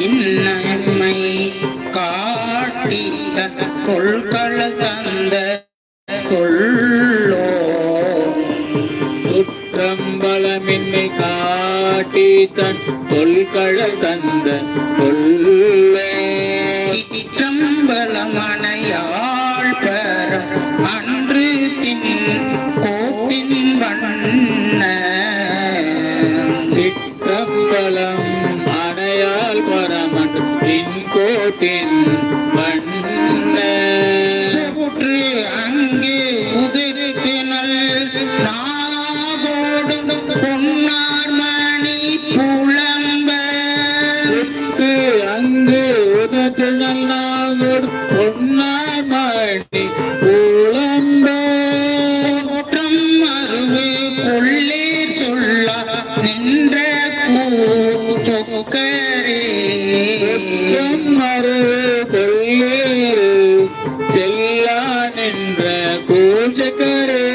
இன்னமை காட்டி தன் கொள்கள தந்த கொள்ளோ குற்றம்பலமின்மை காட்டி தன் கொள்கள தந்த கொள்ளோ சிற்றம்பலமனையாள் பெறும் அன்று தின் கோப்பின் வண்ண சிற்றம்பலம் அணையால் பரமன் கோட்டின் வண்ண புற்று அங்கே உதிர்த்தினல் நாகோடும் பொன்னார் மணி புலம்ப புற்று அங்கு உதத்தினல் நாகோடு பொன்னார் மணி புலம்ப குற்றம் அருவு கொள்ளீர் சொல்ல நின்ற சொக்கரே மறு கொள்ளேறு செல்லா நின்ற கூச்சக்கரே